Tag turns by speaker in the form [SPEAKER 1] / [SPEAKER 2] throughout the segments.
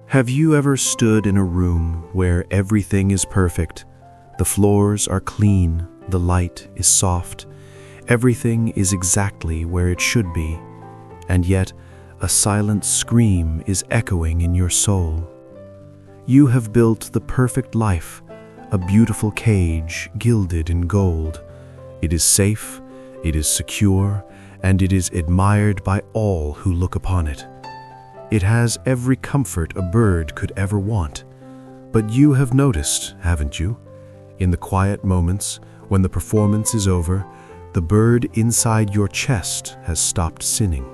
[SPEAKER 1] Have you ever stood in a room where everything is perfect? The floors are clean, the light is soft, everything is exactly where it should be, and yet a silent scream is echoing in your soul. You have built the perfect life, a beautiful cage gilded in gold. It is safe, it is secure, and it is admired by all who look upon it. It has every comfort a bird could ever want. But you have noticed, haven't you? In the quiet moments, when the performance is over, the bird inside your chest has stopped singing.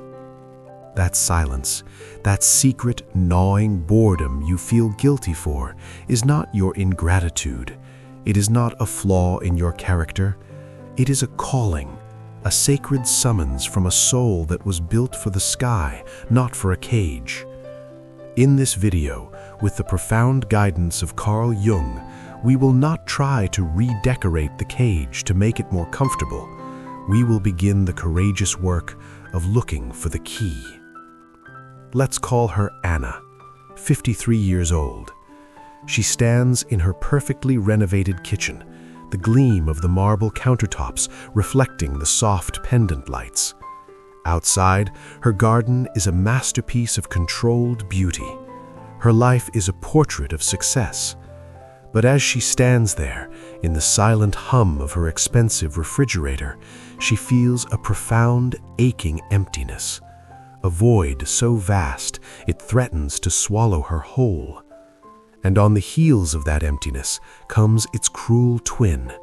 [SPEAKER 1] That silence, that secret gnawing boredom you feel guilty for, is not your ingratitude. It is not a flaw in your character. It is a calling, a sacred summons from a soul that was built for the sky, not for a cage. In this video, with the profound guidance of Carl Jung, we will not try to redecorate the cage to make it more comfortable. We will begin the courageous work of looking for the key. Let's call her Anna, 53 years old. She stands in her perfectly renovated kitchen, the gleam of the marble countertops reflecting the soft pendant lights. Outside, her garden is a masterpiece of controlled beauty. Her life is a portrait of success. But as she stands there, in the silent hum of her expensive refrigerator, she feels a profound, aching emptiness. A void so vast it threatens to swallow her whole. And on the heels of that emptiness comes its cruel twin,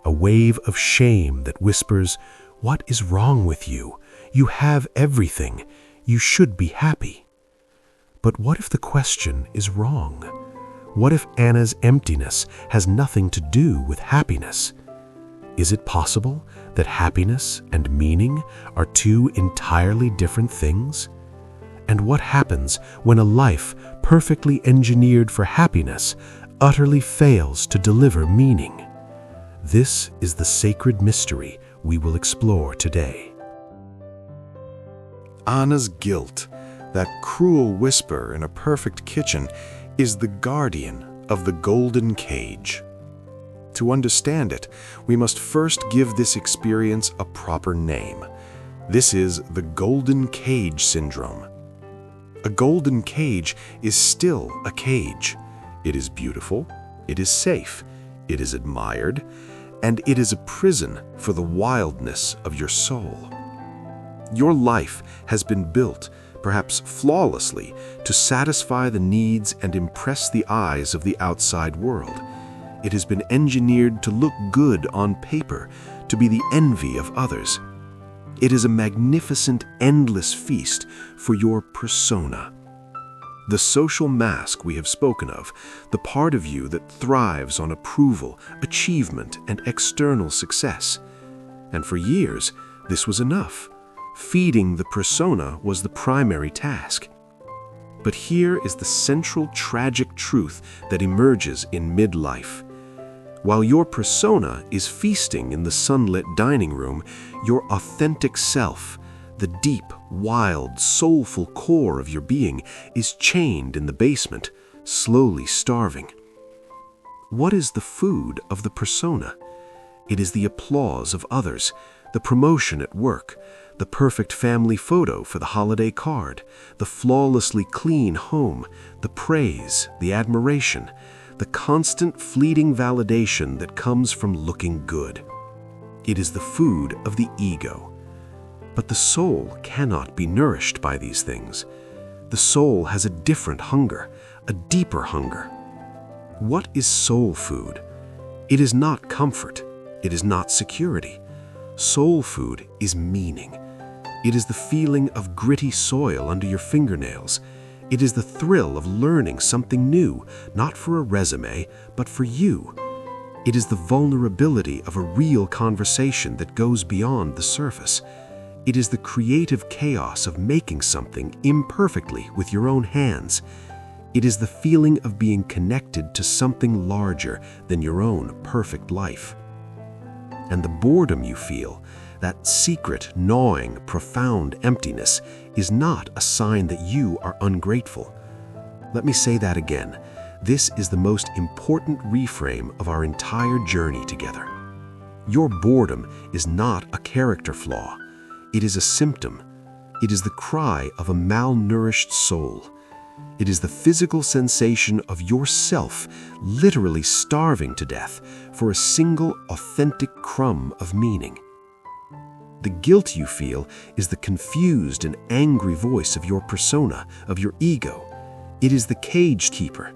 [SPEAKER 1] a wave of shame that whispers, "What is wrong with you? You have everything. You should be happy." But what if the question is wrong? What if Anna's emptiness has nothing to do with happiness? Is it possible that happiness and meaning are two entirely different things? And what happens when a life perfectly engineered for happiness utterly fails to deliver meaning? This is the sacred mystery we will explore today.
[SPEAKER 2] Anna's guilt, that cruel whisper in a perfect kitchen, is the guardian of the golden cage. To understand it, we must first give this experience a proper name. This is the golden cage syndrome. A golden cage is still a cage. It is beautiful, it is safe, it is admired, and it is a prison for the wildness of your soul. Your life has been built, perhaps flawlessly, to satisfy the needs and impress the eyes of the outside world. It has been engineered to look good on paper, to be the envy of others. It is a magnificent, endless feast for your persona. The social mask we have spoken of, the part of you that thrives on approval, achievement, and external success. And for years, this was enough. Feeding the persona was the primary task. But here is the central tragic truth that emerges in midlife. While your persona is feasting in the sunlit dining room, your authentic self, the deep, wild, soulful core of your being, is chained in the basement, slowly starving. What is the food of the persona? It is the applause of others, the promotion at work, the perfect family photo for the holiday card, the flawlessly clean home, the praise, the admiration, the constant fleeting validation that comes from looking good. It is the food of the ego. But the soul cannot be nourished by these things. The soul has a different hunger, a deeper hunger. What is soul food? It is not comfort. It is not security. Soul food is meaning. It is the feeling of gritty soil under your fingernails. It is the thrill of learning something new, not for a resume, but for you. It is the vulnerability of a real conversation that goes beyond the surface. It is the creative chaos of making something imperfectly with your own hands. It is the feeling of being connected to something larger than your own perfect life. And the boredom you feel, that secret, gnawing, profound emptiness, is not a sign that you are ungrateful. Let me say that again. This is the most important reframe of our entire journey together. Your boredom is not a character flaw. It is a symptom. It is the cry of a malnourished soul. It is the physical sensation of yourself literally starving to death for a single authentic crumb of meaning. The guilt you feel is the confused and angry voice of your persona, of your ego. It is the cage keeper.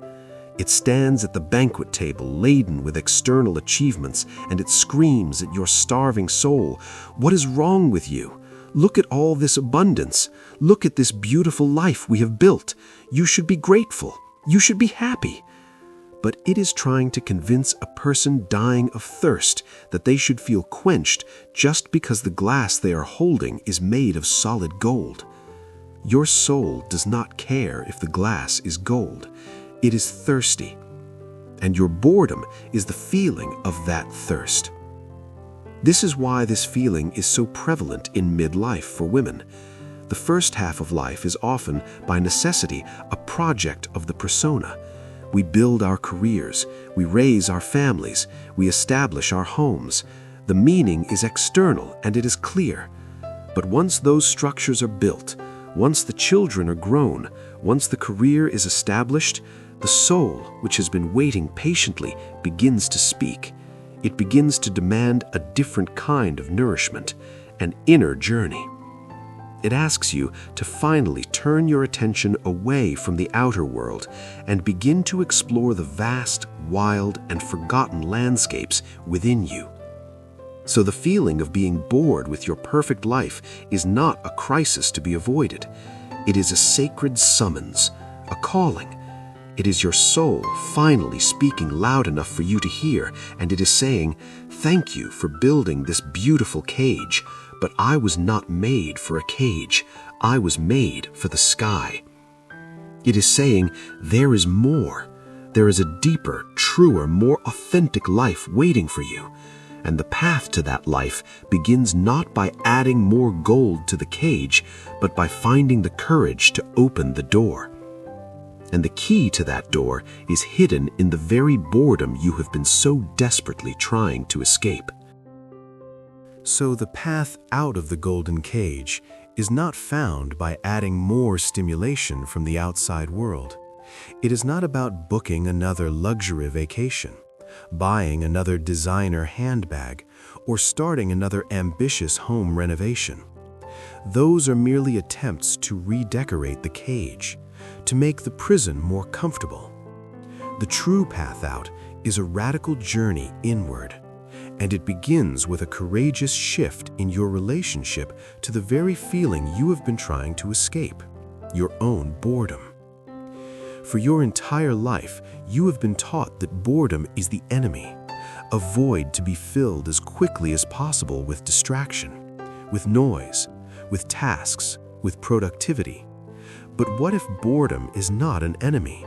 [SPEAKER 2] It stands at the banquet table laden with external achievements, and it screams at your starving soul, "What is wrong with you? Look at all this abundance. Look at this beautiful life we have built. You should be grateful. You should be happy." But it is trying to convince a person dying of thirst that they should feel quenched just because the glass they are holding is made of solid gold. Your soul does not care if the glass is gold. It is thirsty, and your boredom is the feeling of that thirst. This is why this feeling is so prevalent in midlife for women. The first half of life is often, by necessity, a project of the persona. We build our careers, we raise our families, we establish our homes. The meaning is external and it is clear. But once those structures are built, once the children are grown, once the career is established, the soul, which has been waiting patiently, begins to speak. It begins to demand a different kind of nourishment, an inner journey. It asks you to finally turn your attention away from the outer world and begin to explore the vast, wild, and forgotten landscapes within you. So the feeling of being bored with your perfect life is not a crisis to be avoided. It is a sacred summons, a calling. It is your soul finally speaking loud enough for you to hear, and it is saying, "Thank you for building this beautiful cage, but I was not made for a cage. I was made for the sky." It is saying, there is more. There is a deeper, truer, more authentic life waiting for you. And the path to that life begins not by adding more gold to the cage, but by finding the courage to open the door. And the key to that door is hidden in the very boredom you have been so desperately trying to escape.
[SPEAKER 1] So the path out of the golden cage is not found by adding more stimulation from the outside world. It is not about booking another luxury vacation, buying another designer handbag, or starting another ambitious home renovation. Those are merely attempts to redecorate the cage, to make the prison more comfortable. The true path out is a radical journey inward, and it begins with a courageous shift in your relationship to the very feeling you have been trying to escape, your own boredom. For your entire life, you have been taught that boredom is the enemy, a void to be filled as quickly as possible with distraction, with noise, with tasks, with productivity. But what if boredom is not an enemy?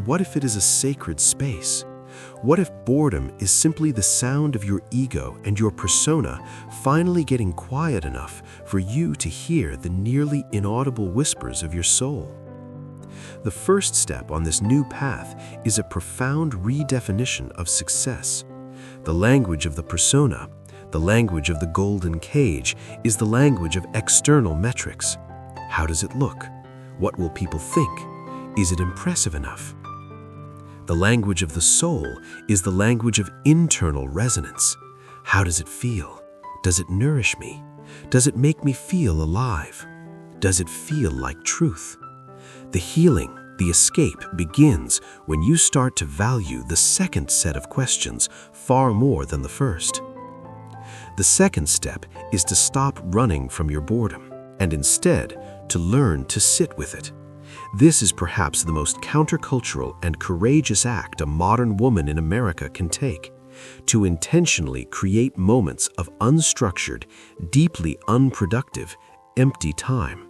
[SPEAKER 1] What if it is a sacred space? What if boredom is simply the sound of your ego and your persona finally getting quiet enough for you to hear the nearly inaudible whispers of your soul? The first step on this new path is a profound redefinition of success. The language of the persona, the language of the golden cage, is the language of external metrics. How does it look? What will people think? Is it impressive enough? The language of the soul is the language of internal resonance. How does it feel? Does it nourish me? Does it make me feel alive? Does it feel like truth? The healing, the escape begins when you start to value the second set of questions far more than the first. The second step is to stop running from your boredom and instead to learn to sit with it. This is perhaps the most countercultural and courageous act a modern woman in America can take, to intentionally create moments of unstructured, deeply unproductive, empty time.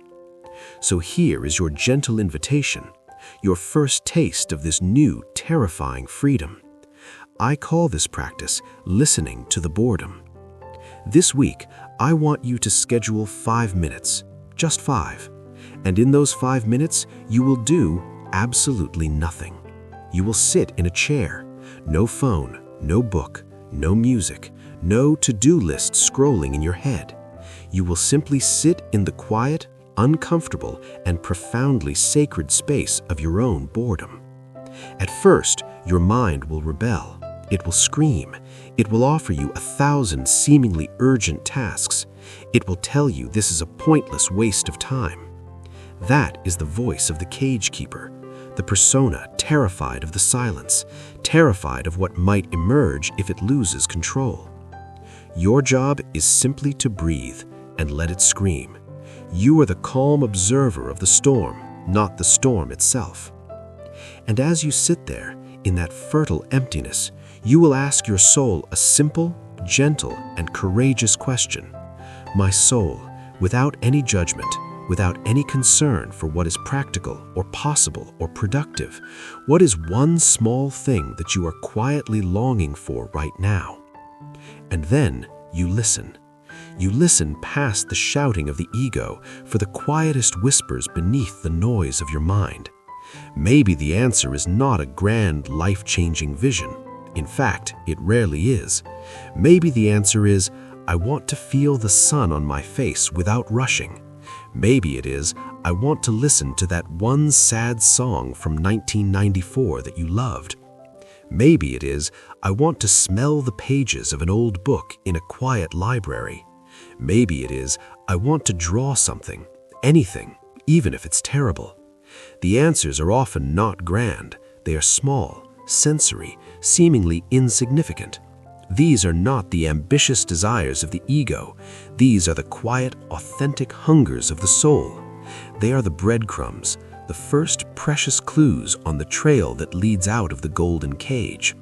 [SPEAKER 1] So here is your gentle invitation, your first taste of this new, terrifying freedom. I call this practice listening to the boredom. This week, I want you to schedule 5 minutes, just 5. And in those 5 minutes, you will do absolutely nothing. You will sit in a chair, no phone, no book, no music, no to-do list scrolling in your head. You will simply sit in the quiet, uncomfortable, and profoundly sacred space of your own boredom. At first, your mind will rebel. It will scream. It will offer you 1,000 seemingly urgent tasks. It will tell you this is a pointless waste of time. That is the voice of the cage keeper, the persona terrified of the silence, terrified of what might emerge if it loses control. Your job is simply to breathe and let it scream. You are the calm observer of the storm, not the storm itself. And as you sit there, in that fertile emptiness, you will ask your soul a simple, gentle, and courageous question. My soul, without any judgment, without any concern for what is practical or possible or productive, what is one small thing that you are quietly longing for right now? And then you listen. You listen past the shouting of the ego for the quietest whispers beneath the noise of your mind. Maybe the answer is not a grand, life-changing vision. In fact, it rarely is. Maybe the answer is, I want to feel the sun on my face without rushing. Maybe it is, I want to listen to that one sad song from 1994 that you loved. Maybe it is, I want to smell the pages of an old book in a quiet library. Maybe it is, I want to draw something, anything, even if it's terrible. The answers are often not grand. They are small, sensory, seemingly insignificant. These are not the ambitious desires of the ego. These are the quiet, authentic hungers of the soul. They are the breadcrumbs, the first precious clues on the trail that leads out of the golden cage.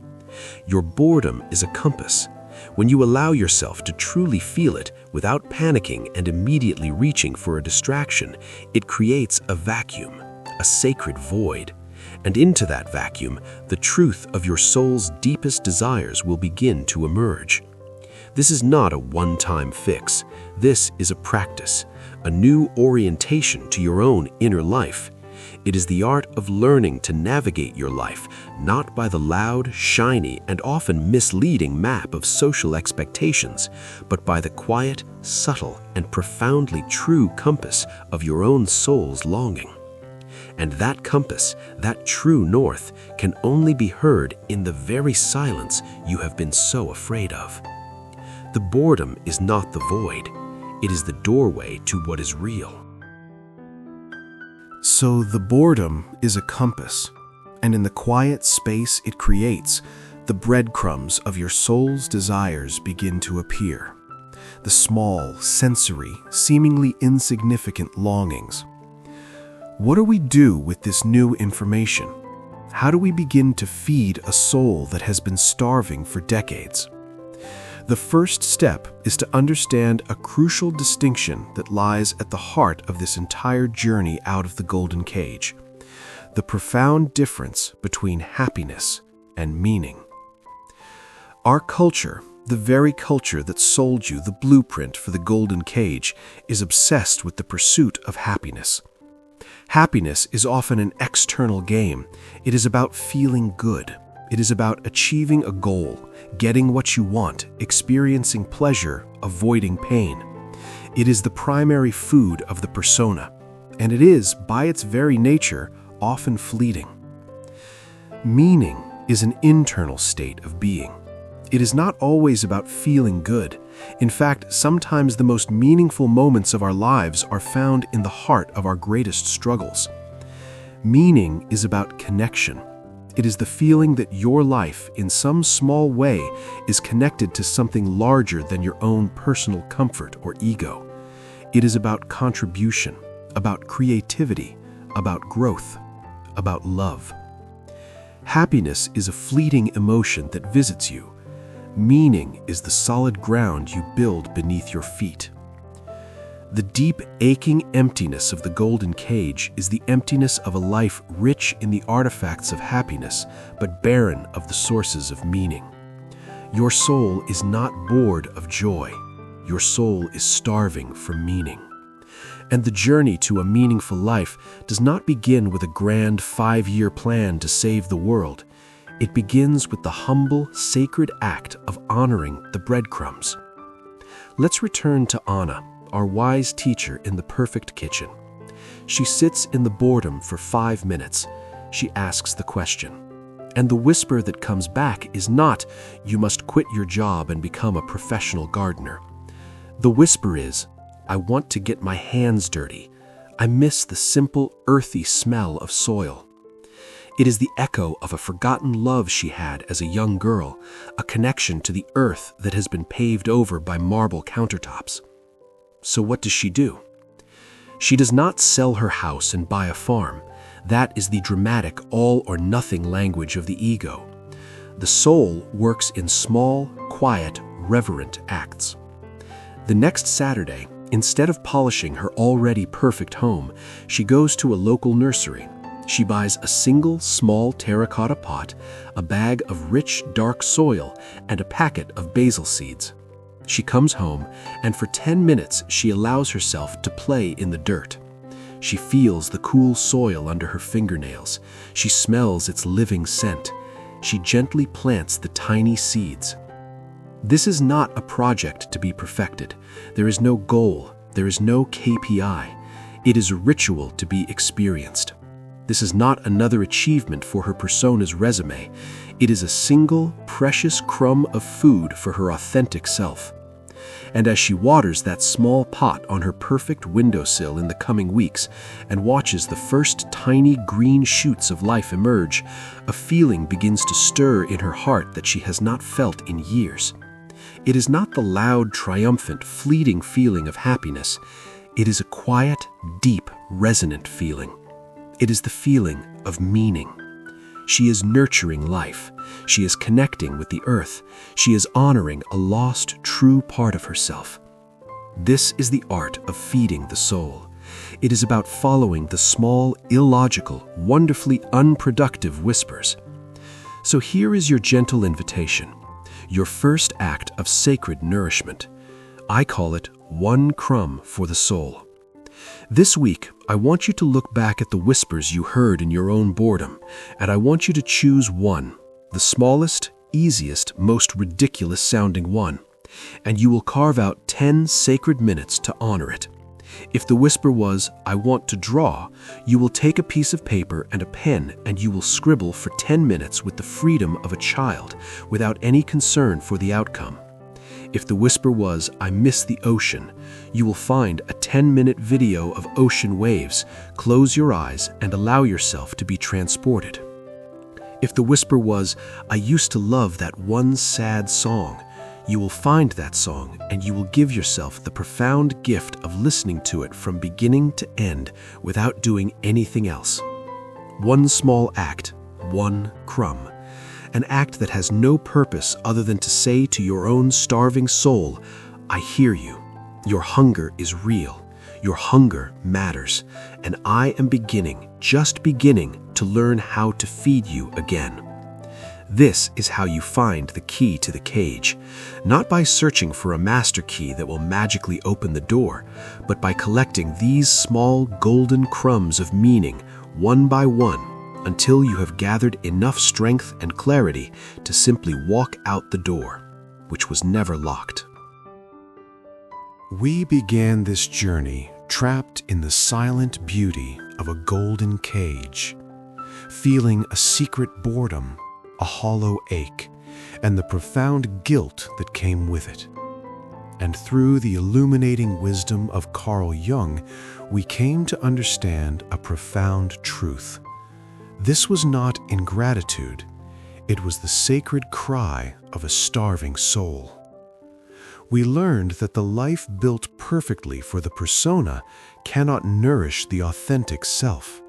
[SPEAKER 1] Your boredom is a compass. When you allow yourself to truly feel it without panicking and immediately reaching for a distraction, it creates a vacuum, a sacred void. And into that vacuum, the truth of your soul's deepest desires will begin to emerge. This is not a one-time fix. This is a practice, a new orientation to your own inner life. It is the art of learning to navigate your life, not by the loud, shiny, and often misleading map of social expectations, but by the quiet, subtle, and profoundly true compass of your own soul's longing. And that compass, that true north, can only be heard in the very silence you have been so afraid of. The boredom is not the void. It is the doorway to what is real.
[SPEAKER 2] So the boredom is a compass, and in the quiet space it creates, the breadcrumbs of your soul's desires begin to appear. The small, sensory, seemingly insignificant longings. What do we do with this new information? How do we begin to feed a soul that has been starving for decades? The first step is to understand a crucial distinction that lies at the heart of this entire journey out of the golden cage: the profound difference between happiness and meaning. Our culture, the very culture that sold you the blueprint for the golden cage, is obsessed with the pursuit of happiness. Happiness is often an external game. It is about feeling good. It is about achieving a goal, getting what you want, experiencing pleasure, avoiding pain. It is the primary food of the persona, and it is, by its very nature, often fleeting. Meaning is an internal state of being. It is not always about feeling good. In fact, sometimes the most meaningful moments of our lives are found in the heart of our greatest struggles. Meaning is about connection. It is the feeling that your life, in some small way, is connected to something larger than your own personal comfort or ego. It is about contribution, about creativity, about growth, about love. Happiness is a fleeting emotion that visits you. Meaning is the solid ground you build beneath your feet. The deep, aching emptiness of the golden cage is the emptiness of a life rich in the artifacts of happiness, but barren of the sources of meaning. Your soul is not bored of joy. Your soul is starving for meaning.
[SPEAKER 1] And the journey to a meaningful life does not begin with a grand 5-year plan to save the world. It begins with the humble, sacred act of honoring the breadcrumbs. Let's return to Anna, our wise teacher in the perfect kitchen. She sits in the boredom for 5 minutes. She asks the question. And the whisper that comes back is not, "You must quit your job and become a professional gardener." The whisper is, "I want to get my hands dirty. I miss the simple, earthy smell of soil." It is the echo of a forgotten love she had as a young girl, a connection to the earth that has been paved over by marble countertops. So what does she do? She does not sell her house and buy a farm. That is the dramatic all-or-nothing language of the ego. The soul works in small, quiet, reverent acts. The next Saturday, instead of polishing her already perfect home, she goes to a local nursery. She buys a single small terracotta pot, a bag of rich, dark soil, and a packet of basil seeds. She comes home, and for 10 minutes she allows herself to play in the dirt. She feels the cool soil under her fingernails. She smells its living scent. She gently plants the tiny seeds. This is not a project to be perfected. There is no goal. There is no KPI. It is a ritual to be experienced. This is not another achievement for her persona's resume. It is a single, precious crumb of food for her authentic self. And as she waters that small pot on her perfect windowsill in the coming weeks and watches the first tiny green shoots of life emerge, a feeling begins to stir in her heart that she has not felt in years. It is not the loud, triumphant, fleeting feeling of happiness. It is a quiet, deep, resonant feeling. It is the feeling of meaning. She is nurturing life. She is connecting with the earth. She is honoring a lost, true part of herself. This is the art of feeding the soul. It is about following the small, illogical, wonderfully unproductive whispers. So here is your gentle invitation, your first act of sacred nourishment. I call it one crumb for the soul. This week, I want you to look back at the whispers you heard in your own boredom, and I want you to choose one, the smallest, easiest, most ridiculous-sounding one, and you will carve out 10 sacred minutes to honor it. If the whisper was, "I want to draw," you will take a piece of paper and a pen and you will scribble for 10 minutes with the freedom of a child, without any concern for the outcome. If the whisper was, "I miss the ocean," you will find a 10-minute video of ocean waves, close your eyes, and allow yourself to be transported. If the whisper was, "I used to love that one sad song," you will find that song and you will give yourself the profound gift of listening to it from beginning to end without doing anything else. One small act, one crumb. An act that has no purpose other than to say to your own starving soul, "I hear you. Your hunger is real. Your hunger matters. And I am beginning, just beginning, to learn how to feed you again." This is how you find the key to the cage, not by searching for a master key that will magically open the door, but by collecting these small golden crumbs of meaning, one by one, until you have gathered enough strength and clarity to simply walk out the door, which was never locked.
[SPEAKER 2] We began this journey trapped in the silent beauty of a golden cage, feeling a secret boredom, a hollow ache, and the profound guilt that came with it. And through the illuminating wisdom of Carl Jung, we came to understand a profound truth. This was not ingratitude, it was the sacred cry of a starving soul. We learned that the life built perfectly for the persona cannot nourish the authentic self.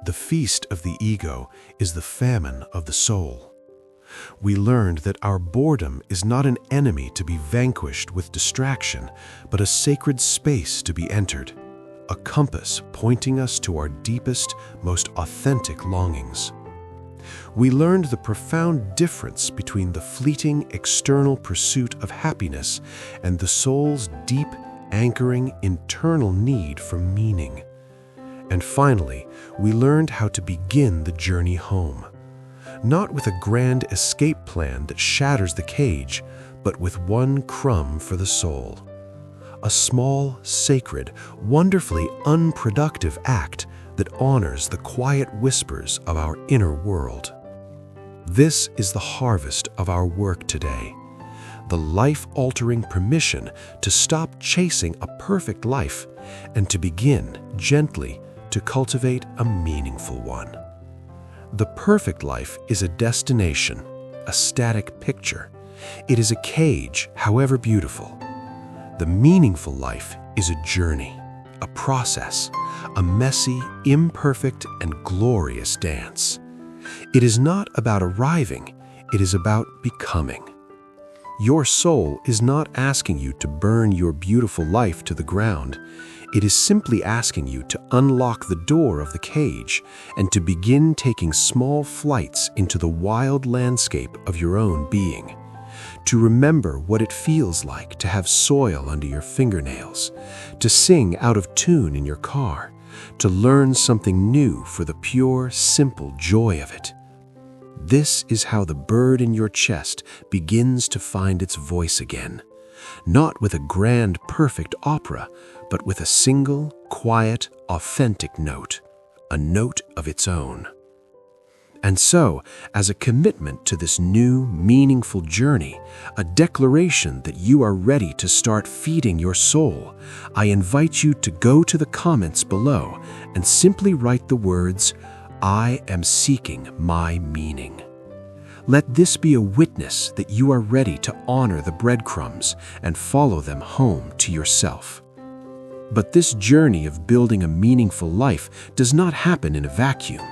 [SPEAKER 2] The feast of the ego is the famine of the soul. We learned that our boredom is not an enemy to be vanquished with distraction, but a sacred space to be entered, a compass pointing us to our deepest, most authentic longings. We learned the profound difference between the fleeting external pursuit of happiness and the soul's deep, anchoring internal need for meaning. And finally, we learned how to begin the journey home. Not with a grand escape plan that shatters the cage, but with one crumb for the soul. A small, sacred, wonderfully unproductive act that honors the quiet whispers of our inner world. This is the harvest of our work today. The life-altering permission to stop chasing a perfect life and to begin, gently, to cultivate a meaningful one. The perfect life is a destination, a static picture. It is a cage, however beautiful. The meaningful life is a journey, a process, a messy, imperfect, and glorious dance. It is not about arriving, it is about becoming. Your soul is not asking you to burn your beautiful life to the ground. It is simply asking you to unlock the door of the cage and to begin taking small flights into the wild landscape of your own being. To remember what it feels like to have soil under your fingernails, to sing out of tune in your car, to learn something new for the pure, simple joy of it. This is how the bird in your chest begins to find its voice again, not with a grand, perfect opera, but with a single, quiet, authentic note, a note of its own. And so, as a commitment to this new, meaningful journey, a declaration that you are ready to start feeding your soul, I invite you to go to the comments below and simply write the words, "I am seeking my meaning." Let this be a witness that you are ready to honor the breadcrumbs and follow them home to yourself. But this journey of building a meaningful life does not happen in a vacuum.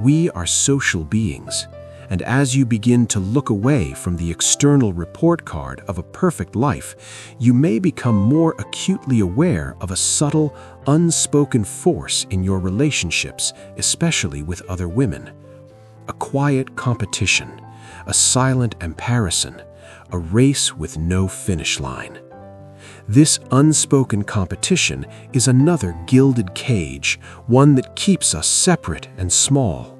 [SPEAKER 2] We are social beings, and as you begin to look away from the external report card of a perfect life, you may become more acutely aware of a subtle, unspoken force in your relationships, especially with other women. A quiet competition, a silent comparison, a race with no finish line. This unspoken competition is another gilded cage, one that keeps us separate and small.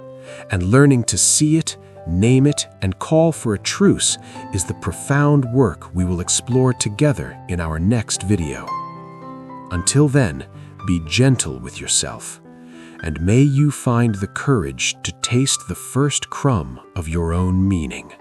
[SPEAKER 2] And learning to see it, name it, and call for a truce is the profound work we will explore together in our next video. Until then, be gentle with yourself, and may you find the courage to taste the first crumb of your own meaning.